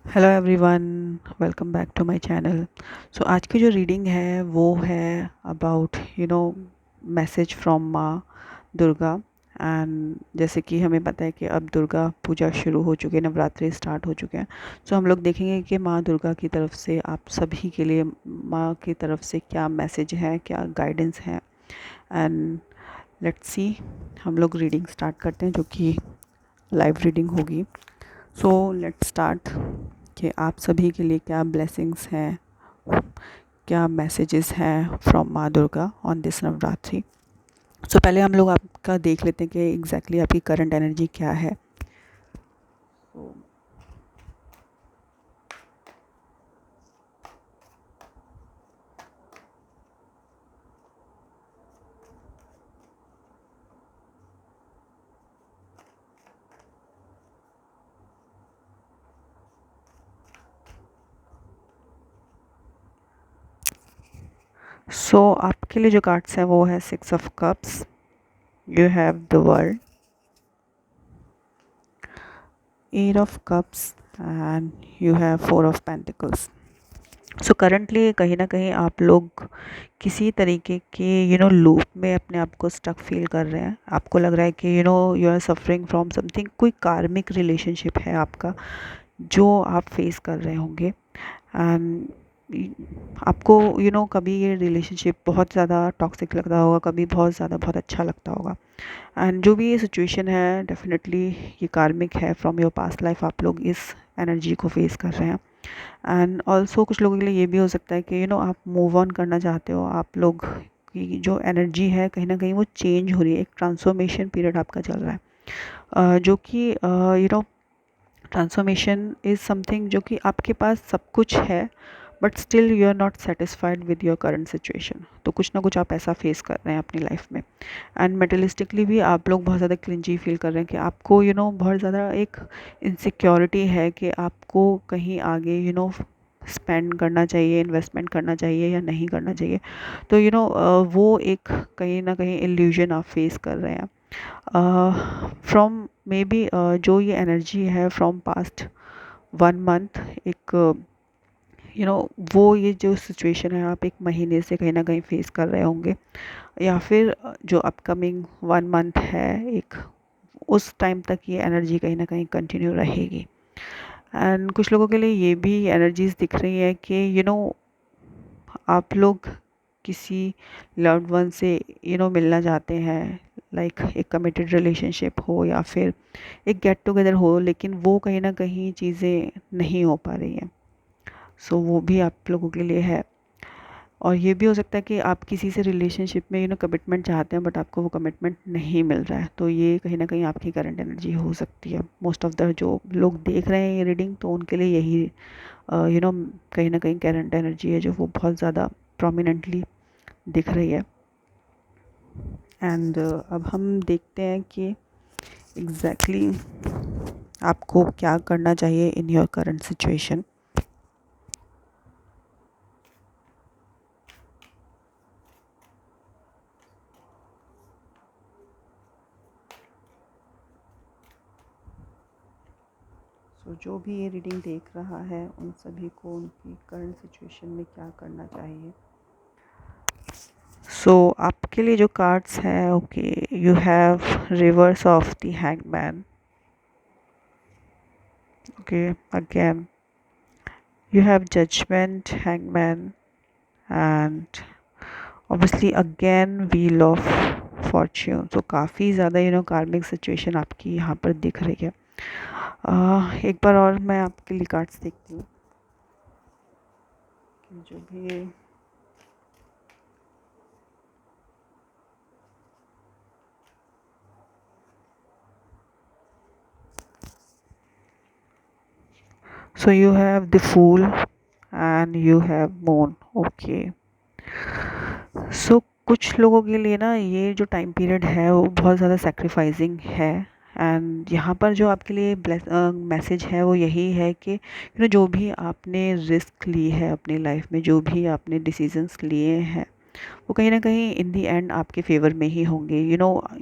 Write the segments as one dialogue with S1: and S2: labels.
S1: Hello everyone, welcome back to my channel. So आज की जो रीडिंग है वो है अबाउट मैसेज फ्रॉम माँ दुर्गा। एंड जैसे कि हमें पता है कि अब दुर्गा पूजा शुरू हो चुकी है, नवरात्रि स्टार्ट हो चुके हैं। सो हम लोग देखेंगे कि माँ दुर्गा की तरफ से आप सभी के लिए माँ की तरफ से क्या मैसेज है, क्या गाइडेंस है। एंड लेट्स सी, हम लोग रीडिंग स्टार्ट करते हैं जो कि लाइव रीडिंग होगी। सो लेट्स स्टार्ट कि आप सभी के लिए क्या ब्लेसिंग्स हैं, क्या मैसेजेस हैं फ्रॉम माँ दुर्गा ऑन दिस नवरात्रि। सो पहले हम लोग आपका देख लेते हैं कि एग्जैक्टली आपकी करंट एनर्जी क्या है। सो आपके लिए जो कार्ड्स हैं वो है 6 of cups, you have the world, 8 of cups and you have 4 of pentacles. So currently कहीं ना कहीं आप लोग किसी तरीके के लूप में अपने आप को स्टक फील कर रहे हैं। आपको लग रहा है कि you are suffering from something, कोई कार्मिक रिलेशनशिप है आपका जो आप फेस कर रहे होंगे। एंड आपको कभी ये रिलेशनशिप बहुत ज़्यादा टॉक्सिक लगता होगा, कभी बहुत ज़्यादा बहुत अच्छा लगता होगा। एंड जो भी ये सिचुएशन है डेफिनेटली ये कार्मिक है फ्रॉम योर पास्ट लाइफ। आप लोग इस एनर्जी को फेस कर रहे हैं। एंड ऑल्सो कुछ लोगों के लिए ये भी हो सकता है कि आप मूव ऑन करना चाहते हो। आप लोग की जो एनर्जी है कहीं ना कहीं वो चेंज हो रही है, एक ट्रांसफॉर्मेशन पीरियड आपका चल रहा है। जो कि ट्रांसफॉर्मेशन इज़ समथिंग जो कि आपके पास सब कुछ है but still you are not satisfied with your current situation. तो कुछ ना कुछ आप ऐसा फेस कर रहे हैं अपनी लाइफ में। एंड मेटलिस्टिकली भी आप लोग बहुत ज़्यादा क्रिंजी फील कर रहे हैं कि आपको बहुत ज़्यादा एक इनसिक्योरिटी है कि आपको कहीं आगे स्पेंड करना चाहिए, इन्वेस्टमेंट करना चाहिए या नहीं करना चाहिए। तो वो एक कहीं ना कहीं इल्यूजन आप फेस कर रहे हैं फ्रॉम मे बी जो ये एनर्जी है फ्रॉम पास्ट 1 मंथ। एक वो ये जो सिचुएशन है आप एक महीने से कहीं ना कहीं फेस कर रहे होंगे, या फिर जो अपकमिंग 1 मंथ है एक, उस टाइम तक ये एनर्जी कहीं ना कहीं कंटिन्यू रहेगी। एंड कुछ लोगों के लिए ये भी एनर्जीज दिख रही है कि आप लोग किसी लव्ड वन से मिलना चाहते हैं, लाइक एक कमिटेड रिलेशनशिप हो या फिर एक गेट टुगेदर हो, लेकिन वो कहीं ना कहीं चीज़ें नहीं हो पा रही हैं। सो वो भी आप लोगों के लिए है। और ये भी हो सकता है कि आप किसी से रिलेशनशिप में कमिटमेंट चाहते हैं बट आपको वो कमिटमेंट नहीं मिल रहा है। तो ये कहीं ना कहीं आपकी करंट एनर्जी हो सकती है। मोस्ट ऑफ द जो लोग देख रहे हैं ये रीडिंग, तो उनके लिए यही कहीं ना कहीं करंट एनर्जी है जो वो बहुत ज़्यादा प्रोमिनेंटली दिख रही है। एंड अब हम देखते हैं कि एग्जैक्टली आपको क्या करना चाहिए इन योर करंट सिचुएशन। सो जो भी ये रीडिंग देख रहा है उन सभी को उनकी करंट सिचुएशन में क्या करना चाहिए। सो आपके लिए जो कार्ड्स हैं, okay, you have reverse of the hangman, okay, again you have judgment, hangman, and obviously again wheel of fortune। तो काफ़ी ज़्यादा कार्मिक सिचुएशन आपकी यहाँ पर दिख रही है। एक बार और मैं आपके लिए कार्ड्स देखती हूँ कि जो भी so you have the fool and you have moon, okay. So कुछ लोगों के लिए ना ये जो टाइम पीरियड है वो बहुत ज़्यादा सेक्रीफाइसिंग है। एंड यहाँ पर जो आपके लिए मैसेज है वो यही है कि जो भी आपने रिस्क ली है अपनी लाइफ में, जो भी आपने डिसीजंस लिए हैं, वो कहीं ना कहीं इन दी एंड आपके फेवर में ही होंगे।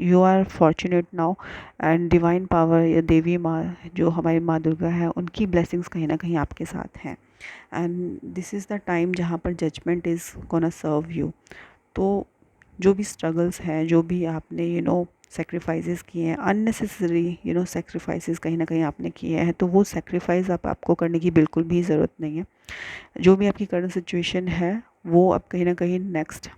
S1: You are fortunate now, and divine power या देवी माँ जो हमारी माँ दुर्गा है, उनकी ब्लेसिंग्स कहीं ना कहीं आपके साथ हैं। And this is the time जहाँ पर judgement is gonna serve you. तो जो भी स्ट्रगल्स हैं, जो भी आपने सेक्रीफाइसेस किए हैं, अननेसेसरी सेक्रीफाइसेस कहीं ना कहीं आपने किए हैं, तो वो सेक्रीफाइस अब आपको करने की बिल्कुल भी ज़रूरत नहीं है। जो भी आपकी करंट सिचुएशन है वो अब कहीं ना कहीं नेक्स्ट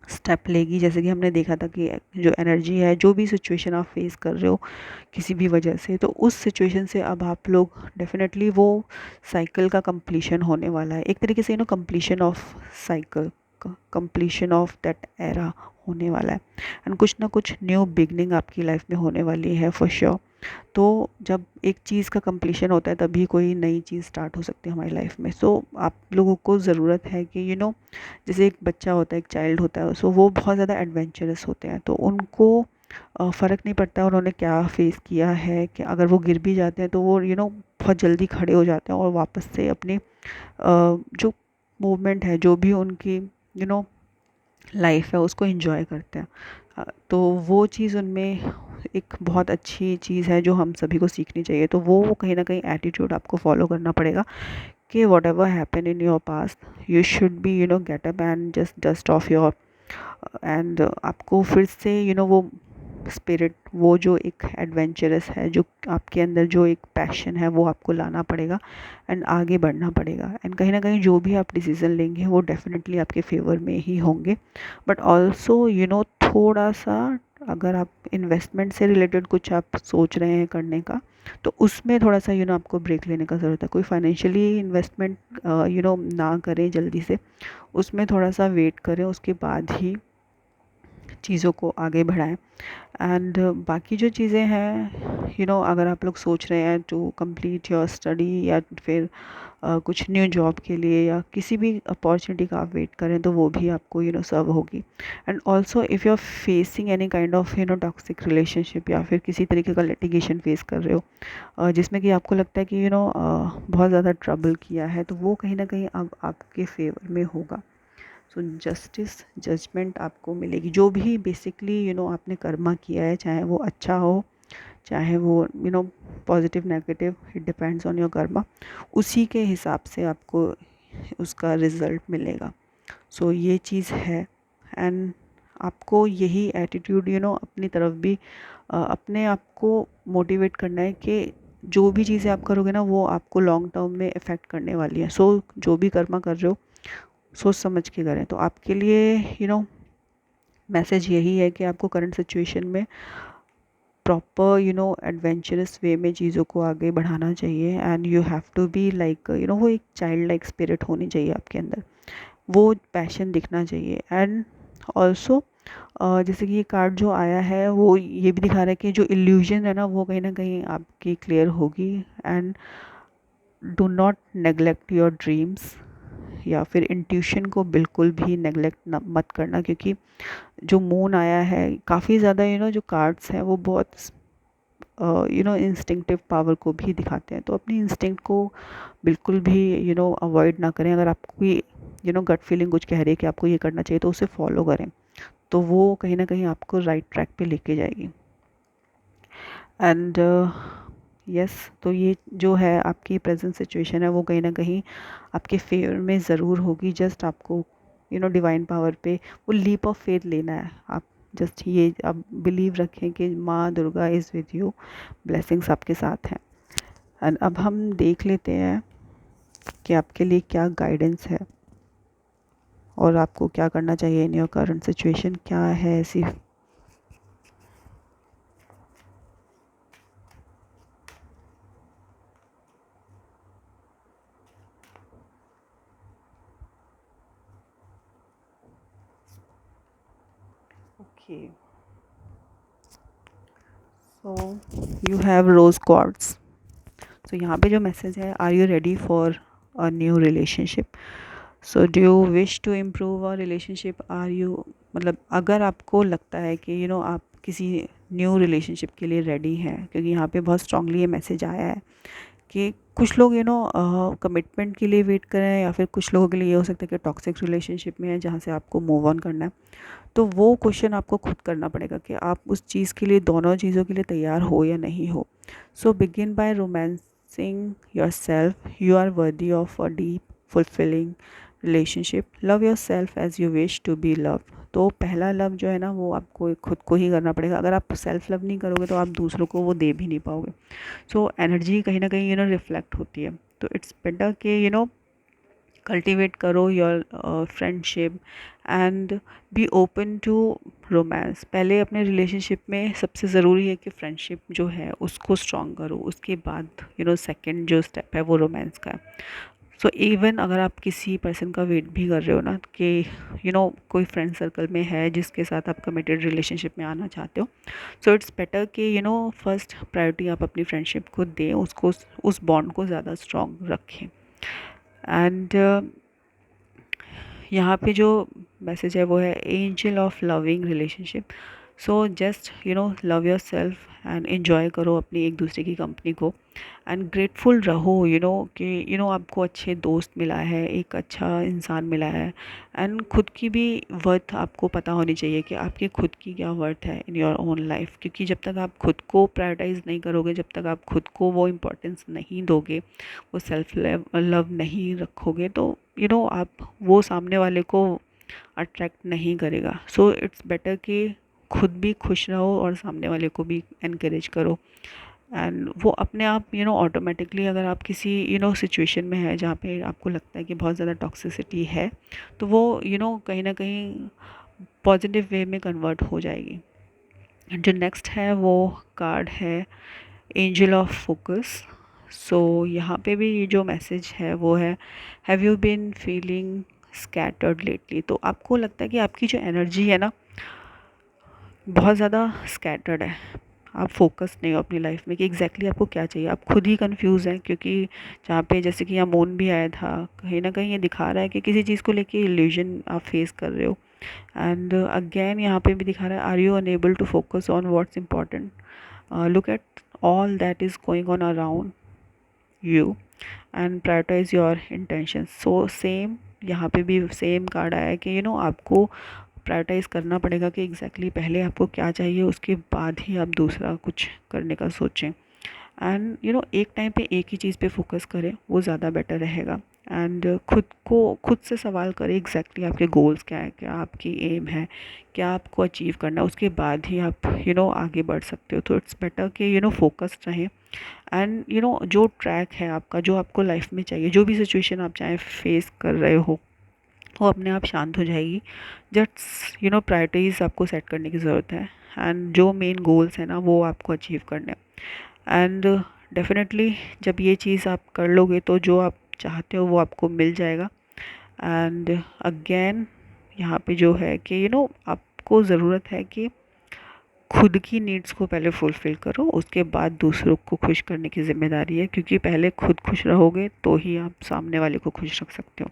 S1: स्टेप लेगी। जैसे कि हमने देखा था कि जो एनर्जी है, जो भी सिचुएशन आप फेस कर रहे हो किसी भी वजह से, तो उस सिचुएशन से अब आप लोग डेफिनेटली वो साइकिल का कंप्लीशन होने वाला है, एक तरीके से completion of cycle, completion of that era होने वाला है। एंड कुछ ना कुछ न्यू बिगनिंग आपकी लाइफ में होने वाली है फॉर श्योर। तो जब एक चीज़ का कंप्लीशन होता है तभी कोई नई चीज़ स्टार्ट हो सकती है हमारी लाइफ में। सो आप लोगों को ज़रूरत है कि जैसे एक बच्चा होता है, एक चाइल्ड होता है, सो वो बहुत ज़्यादा एडवेंचरस होते हैं, तो उनको फ़र्क नहीं पड़ता उन्होंने क्या फेस किया है, कि अगर वो गिर भी जाते हैं तो वो बहुत जल्दी खड़े हो जाते हैं और वापस से अपनी जो मूवमेंट है, जो भी उनकी लाइफ है, उसको एंजॉय करते हैं। तो वो चीज़ उनमें एक बहुत अच्छी चीज़ है जो हम सभी को सीखनी चाहिए। तो वो कहीं ना कहीं एटीट्यूड आपको फॉलो करना पड़ेगा कि what ever happen in your past, you should be get up and just dust of your, and आपको फिर से वो स्पिरिट, वो जो एक एडवेंचरस है, जो आपके अंदर जो एक पैशन है, वो आपको लाना पड़ेगा एंड आगे बढ़ना पड़ेगा। एंड कहीं ना कहीं जो भी आप डिसीज़न लेंगे वो डेफिनेटली आपके फेवर में ही होंगे। बट ऑल्सो थोड़ा सा, अगर आप इन्वेस्टमेंट से रिलेटेड कुछ आप सोच रहे हैं करने का, तो उसमें थोड़ा सा आपको ब्रेक लेने का ज़रूरत है। कोई फाइनेंशियली इन्वेस्टमेंट ना करें जल्दी से, उसमें थोड़ा सा वेट करें, उसके बाद ही चीज़ों को आगे बढ़ाएं। एंड बाकी जो चीज़ें हैं, अगर आप लोग सोच रहे हैं टू कंप्लीट योर स्टडी, या फिर कुछ न्यू जॉब के लिए या किसी भी अपॉर्चुनिटी का आप वेट करें, तो वो भी आपको सर्व होगी। And also if you are facing any kind of toxic relationship, या फिर किसी तरीके का लिटिगेशन फेस कर रहे हो, जिसमें कि आपको लगता है कि बहुत ज़्यादा ट्रबल किया है, तो वो कहीं ना कहीं अब आपके फेवर में होगा। सो जस्टिस, जजमेंट आपको मिलेगी। जो भी बेसिकली आपने कर्मा किया है, चाहे वो अच्छा हो, चाहे वो positive negative, it depends on your Karma, उसी के हिसाब से आपको उसका रिज़ल्ट मिलेगा। सो ये चीज़ है। एंड आपको यही एटीट्यूड अपनी तरफ भी अपने आप को मोटिवेट करना है कि जो भी चीज़ें आप करोगे ना, वो आपको लॉन्ग टर्म में इफ़ेक्ट करने वाली है। सो जो भी कर्मा कर रहे हो, सोच समझ के करें। तो आपके लिए मैसेज यही है कि आपको करंट सिचुएशन में प्रॉपर एडवेंचरस वे में चीज़ों को आगे बढ़ाना चाहिए। And you have to be like वो एक चाइल्ड लाइक स्पिरिट होनी चाहिए आपके अंदर, वो पैशन दिखना चाहिए। एंड ऑल्सो जैसे कि ये कार्ड जो आया है, वो ये भी दिखा रहा है कि जो इल्यूजन है ना, वो कहीं ना कहीं आपकी क्लियर होगी। And do not neglect your dreams, या फिर इंट्यूशन को बिल्कुल भी नेग्लेक्ट मत करना, क्योंकि जो मून आया है, काफ़ी ज़्यादा जो कार्ड्स हैं वो बहुत इंस्टिंक्टिव पावर को भी दिखाते हैं। तो अपनी इंस्टिंक्ट को बिल्कुल भी अवॉइड ना करें। अगर आपको गट फीलिंग कुछ कह रही है कि आपको ये करना चाहिए, तो उसे फॉलो करें, तो वो कहीं ना कहीं आपको राइट ट्रैक पे लेके जाएगी। एंड यस, तो ये जो है आपकी प्रेजेंट सिचुएशन है, वो कहीं ना कहीं आपके फेवर में ज़रूर होगी। जस्ट आपको डिवाइन पावर पे वो लीप ऑफ फेथ लेना है। आप जस्ट ये आप बिलीव रखें कि माँ Durga is with you, blessings आपके साथ हैं। एंड अब हम देख लेते हैं कि आपके लिए क्या गाइडेंस है और आपको क्या करना चाहिए इन योर करंट सिचुएशन। क्या है ऐसी okay, so you have rose quartz. So यहाँ पे जो मैसेज है, are you ready for a new relationship? So do you wish to improve a relationship? Are you, मतलब अगर आपको लगता है कि आप किसी न्यू रिलेशनशिप के लिए रेडी हैं, क्योंकि यहाँ पे बहुत स्ट्रांगली ये मैसेज आया है कि कुछ लोग कमिटमेंट के लिए वेट कर रहे हैं, या फिर कुछ लोगों के लिए ये हो सकता है कि टॉक्सिक रिलेशनशिप में है जहाँ से आपको मूव ऑन करना है। तो वो क्वेश्चन आपको खुद करना पड़ेगा कि आप उस चीज़ के लिए, दोनों चीज़ों के लिए तैयार हो या नहीं हो। So begin by romancing yourself, you are worthy of a deep fulfilling relationship, love yourself as you wish to be love. तो पहला लव जो है ना, वो आपको खुद को ही करना पड़ेगा। अगर आप सेल्फ लव नहीं करोगे तो आप दूसरों को वो दे भी नहीं पाओगे। सो एनर्जी कहीं ना कहीं रिफ्लेक्ट होती है। तो इट्स बेटर कि कल्टिवेट करो your friendship and be open to romance. पहले अपने रिलेशनशिप में सबसे ज़रूरी है कि फ्रेंडशिप जो है उसको स्ट्रॉन्ग करो, उसके बाद सेकंड जो स्टेप है वो रोमांस का है। सो इवन अगर आप किसी पर्सन का वेट भी कर रहे हो ना कि कोई फ्रेंड सर्कल में है जिसके साथ आप कमिटेड रिलेशनशिप में आना चाहते हो, सो इट्स बेटर कि फर्स्ट प्रायोरिटी आप अपनी फ्रेंडशिप को दें, उसको, उस बॉन्ड को ज़्यादा स्ट्रॉन्ग रखें। एंड यहाँ पे जो मैसेज है वो है angel of loving relationship. So just love your self and enjoy करो अपनी एक दूसरे की कंपनी को, एंड ग्रेटफुल रहो कि आपको अच्छे दोस्त मिला है, एक अच्छा इंसान मिला है। एंड खुद की भी वर्थ आपको पता होनी चाहिए कि आपकी खुद की क्या वर्थ है इन योर ओन लाइफ। क्योंकि जब तक आप खुद को प्रायोरिटाइज नहीं करोगे, जब तक आप खुद को वो इम्पोर्टेंस नहीं दोगे, वो सेल्फ लव नहीं रखोगे, तो आप वो सामने वाले को अट्रैक्ट नहीं करेगा। सो इट्स बेटर कि खुद भी खुश रहो और सामने वाले को भी एनकरेज करो। एंड वो अपने आप ऑटोमेटिकली, अगर आप किसी सिचुएशन में है जहाँ पे आपको लगता है कि बहुत ज़्यादा टॉक्सिसिटी है, तो वो कहीं ना कहीं पॉजिटिव वे में कन्वर्ट हो जाएगी। जो नेक्स्ट है वो कार्ड है एंजल ऑफ फोकस। सो यहाँ पे भी ये जो मैसेज है वो है have you been feeling scattered lately. तो आपको लगता है कि आपकी जो एनर्जी है ना, बहुत ज़्यादा स्कैटर्ड है, आप फोकस नहीं हो अपनी लाइफ में कि एग्जैक्टली आपको क्या चाहिए। आप खुद ही कंफ्यूज हैं, क्योंकि जहाँ पे जैसे कि यहाँ मून भी आया था, कहीं ना कहीं ये दिखा रहा है कि किसी चीज़ को लेके इल्यूजन आप फेस कर रहे हो। एंड अगेन यहाँ पे भी दिखा रहा है are you unable to focus on what's important, look at all that is going on around you and prioritise your intention. So same यहाँ पे भी सेम कार्ड आया है कि आपको प्रायोरिटाइज करना पड़ेगा कि एग्जैक्टली पहले आपको क्या चाहिए, उसके बाद ही आप दूसरा कुछ करने का सोचें। एंड एक टाइम पे एक ही चीज़ पे फोकस करें, वो ज़्यादा बेटर रहेगा। एंड खुद से सवाल करें एग्जैक्टली आपके गोल्स क्या है, क्या आपकी एम है, क्या आपको अचीव करना है, उसके बाद ही आप आगे बढ़ सकते हो। तो इट्स बेटर कि फोकस्ड रहें। एंड जो ट्रैक है आपका, जो आपको लाइफ में चाहिए, जो भी सिचुएशन आप चाहे फेस कर रहे हो, वो अपने आप शांत हो जाएगी। जस्ट प्रायोरिटीज़ आपको सेट करने की ज़रूरत है, एंड जो मेन गोल्स हैं ना वो आपको अचीव करने हैं। एंड डेफिनेटली जब ये चीज़ आप कर लोगे तो जो आप चाहते हो वो आपको मिल जाएगा। एंड अगेन यहाँ पे जो है कि आपको ज़रूरत है कि खुद की नीड्स को पहले फुलफ़िल करो, उसके बाद दूसरों को खुश करने की ज़िम्मेदारी है। क्योंकि पहले खुद खुश रहोगे तो ही आप सामने वाले को खुश रख सकते हो।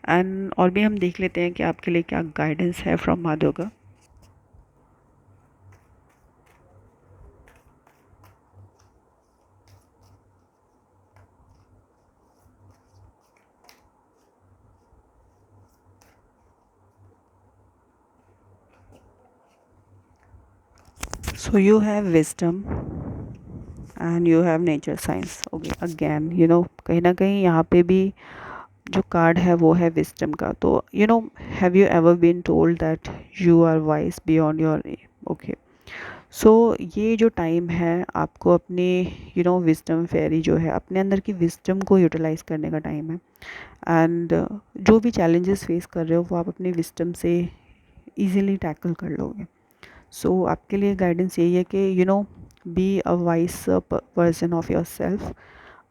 S1: एंड और भी हम देख लेते हैं कि आपके लिए क्या गाइडेंस है फ्रॉम माँ दुर्गा। सो you have wisdom and you have nature science. Okay, again कहीं ना कहीं यहाँ पे भी जो कार्ड है वो है विजडम का। तो have you ever been told that you are wise beyond your, okay. So ये जो टाइम है आपको अपनी विजडम फेरी जो है, अपने अंदर की विजडम को यूटिलाइज करने का टाइम है। एंड जो भी चैलेंजेस फेस कर रहे हो वो आप अपनी विजडम से इजीली टैकल कर लोगे। सो आपके लिए गाइडेंस यही है कि be a wise version of your self,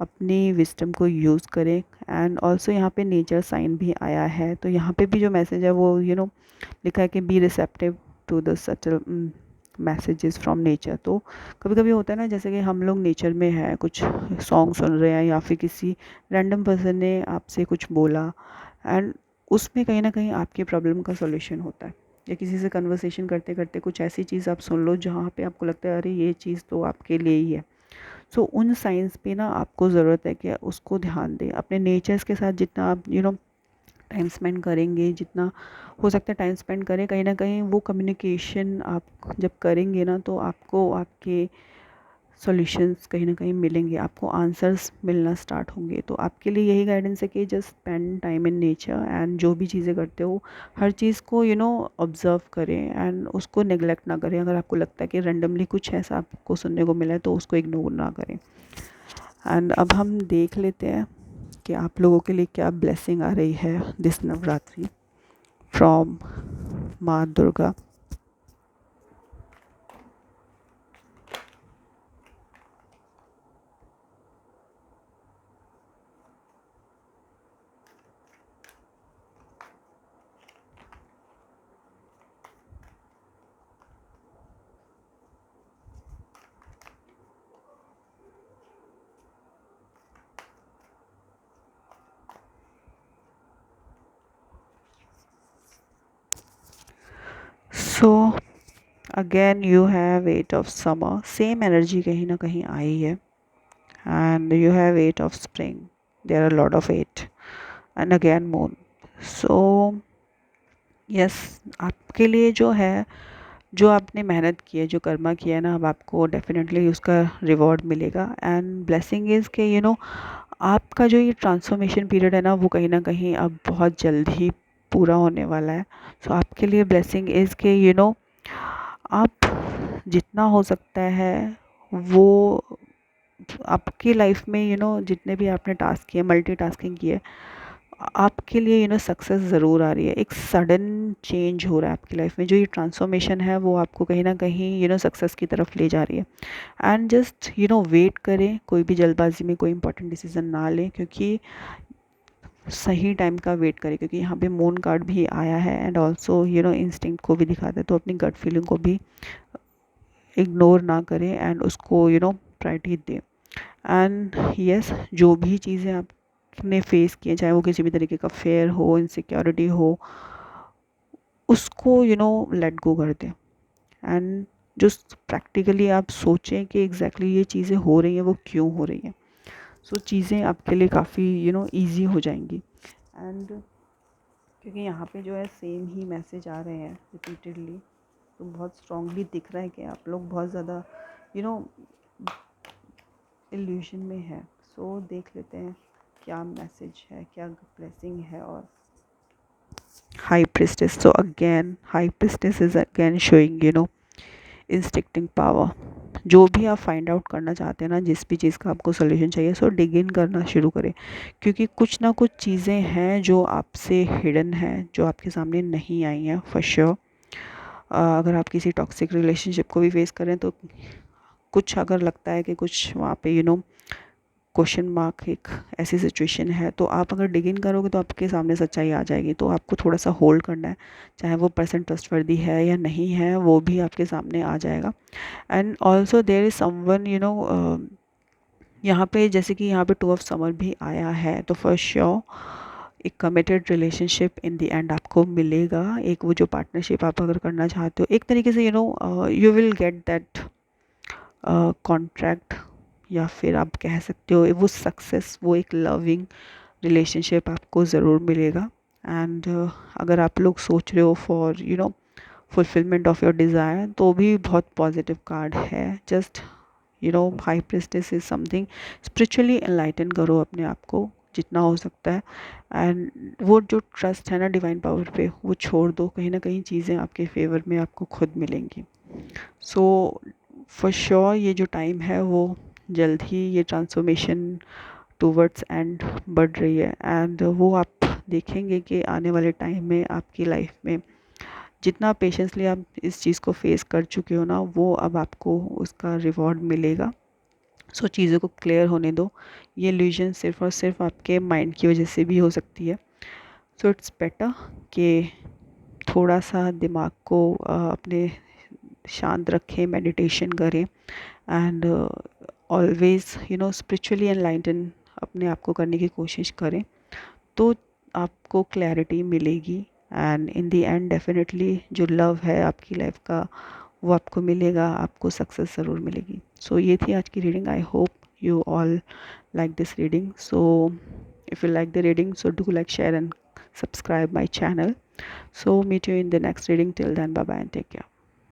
S1: अपनी विजडम को यूज़ करें। एंड ऑल्सो यहाँ पे नेचर साइन भी आया है, तो यहाँ पे भी जो मैसेज है वो लिखा है कि be receptive to the subtle messages from nature. तो कभी कभी होता है ना, जैसे कि हम लोग नेचर में है, कुछ सॉन्ग सुन रहे हैं या फिर किसी रैंडम पर्सन ने आपसे कुछ बोला, एंड उसमें कहीं ना कहीं आपकी प्रॉब्लम का सॉल्यूशन होता है। या किसी से कन्वर्सेशन करते करते कुछ ऐसी चीज़ आप सुन लो जहाँ पे आपको लगता है अरे ये चीज़ तो आपके लिए ही है। सो उन साइंस पे ना आपको ज़रूरत है कि उसको ध्यान दें। अपने नेचर्स के साथ जितना आप टाइम स्पेंड करेंगे, जितना हो सकता है टाइम स्पेंड करें, कहीं ना कहीं वो कम्युनिकेशन आप जब करेंगे ना तो आपको आपके सॉल्यूशंस कहीं ना कहीं मिलेंगे, आपको आंसर्स मिलना स्टार्ट होंगे। तो आपके लिए यही गाइडेंस है कि just spend time in nature and जो भी चीज़ें करते हो हर चीज़ को ऑब्ज़र्व करें एंड उसको नेग्लेक्ट ना करें। अगर आपको लगता है कि रैंडमली कुछ ऐसा आपको सुनने को मिला है तो उसको इग्नोर ना करें। एंड अब हम देख लेते हैं कि आप लोगों के लिए क्या ब्लेसिंग आ रही है दिस नवरात्रि फ्रॉम माँ Durga. So again you have 8 of summer, same energy कहीं ना कहीं आई है। And you have 8 of spring, there are lot of 8 and again moon. So yes, आपके लिए जो है, जो आपने मेहनत की है, जो कर्मा किया है ना, अब आपको डेफिनेटली उसका रिवॉर्ड मिलेगा। एंड ब्लेसिंग इज़ के आपका जो ये ट्रांसफॉर्मेशन पीरियड है ना वो कहीं ना कहीं अब बहुत जल्द ही पूरा होने वाला है। सो आपके लिए ब्लेसिंग इज़ के आप जितना हो सकता है वो आपकी लाइफ में जितने भी आपने टास्क किए, मल्टीटास्किंग की है, आपके लिए सक्सेस ज़रूर आ रही है। एक सडन चेंज हो रहा है आपकी लाइफ में, जो ये ट्रांसफॉर्मेशन है वो आपको कहीं ना कहीं सक्सेस की तरफ ले जा रही है। एंड जस्ट वेट करें, कोई भी जल्दबाजी में कोई इंपॉर्टेंट डिसीजन ना लें, क्योंकि सही टाइम का वेट करें, क्योंकि यहाँ पे मून कार्ड भी आया है एंड ऑल्सो इंस्टिंक्ट को भी दिखाता है। तो अपनी गट फीलिंग को भी इग्नोर ना करें एंड उसको प्रायोरिटी दें। एंड यस, जो भी चीज़ें आपने फेस किए, चाहे वो किसी भी तरीके का फेयर हो, इनसिक्योरिटी हो, उसको लेट गो कर दें। एंड जो प्रैक्टिकली आप सोचें कि एग्जैक्टली ये चीज़ें हो रही हैं वो क्यों हो रही हैं। सो चीज़ें आपके लिए काफ़ी ईजी हो जाएंगी। एंड क्योंकि यहाँ पे जो है सेम ही मैसेज आ रहे हैं रिपीटेडली, तो बहुत स्ट्रांगली दिख रहा है कि आप लोग बहुत ज़्यादा यू नो इल्यूशन में है। सो देख लेते हैं क्या मैसेज है, क्या ब्लेसिंग है। और high priestess, so again high priestess is again showing instincting power. जो भी आप फाइंड आउट करना चाहते हैं ना, जिस भी चीज़ का आपको सोल्यूशन चाहिए, सो डिग इन करना शुरू करें, क्योंकि कुछ ना कुछ चीज़ें हैं जो आपसे हिडन हैं, जो आपके सामने नहीं आई हैं फॉर श्योर। अगर आप किसी टॉक्सिक रिलेशनशिप को भी फेस करें तो कुछ अगर लगता है कि कुछ वहाँ पे क्वेश्चन मार्क एक ऐसी सिचुएशन है, तो आप अगर डिग इन करोगे तो आपके सामने सच्चाई आ जाएगी। तो आपको थोड़ा सा होल्ड करना है, चाहे वो पर्सन ट्रस्टवर्दी है या नहीं है, वो भी आपके सामने आ जाएगा। And also there is someone यहाँ पे, जैसे कि यहाँ पे 2 ऑफ समर भी आया है, तो फॉर श्योर एक committed relationship in the end आपको मिलेगा। एक वो जो पार्टनरशिप आप अगर करना चाहते हो, एक तरीके से you will get that contract, या फिर आप कह सकते हो वो सक्सेस, वो एक लविंग रिलेशनशिप आपको ज़रूर मिलेगा। एंड अगर आप लोग सोच रहे हो for fulfilment of your desire, तो भी बहुत पॉजिटिव कार्ड है। Just high priestess is something, spiritually enlighten करो अपने आप को जितना हो सकता है। एंड वो जो ट्रस्ट है ना डिवाइन पावर पे, वो छोड़ दो, कहीं ना कहीं चीज़ें आपके फेवर में आपको खुद मिलेंगी। सो फॉर श्योर ये जो टाइम है वो जल्द ही ये ट्रांसफॉर्मेशन टूवर्ड्स एंड बढ़ रही है। एंड वो आप देखेंगे कि आने वाले टाइम में आपकी लाइफ में जितना पेशेंसली आप इस चीज़ को फेस कर चुके हो ना, वो अब आपको उसका रिवॉर्ड मिलेगा। सो चीज़ों को क्लियर होने दो। ये इल्यूजन सिर्फ और सिर्फ आपके माइंड की वजह से भी हो सकती है। सो इट्स बेटर कि थोड़ा सा दिमाग को अपने शांत रखें, मेडिटेशन करें एंड ऑलवेज स्पिरिचुअली एनलाइटन अपने आप को करने की कोशिश करें, तो आपको क्लैरिटी मिलेगी। And in the end definitely जो लव है आपकी लाइफ का, वो आपको मिलेगा, आपको सक्सेस ज़रूर मिलेगी। सो ये थी आज की reading. I hope you all like this reading. So if you like the reading, so do like, share and subscribe my channel. So meet you in the next reading. Till then, bye bye and take care.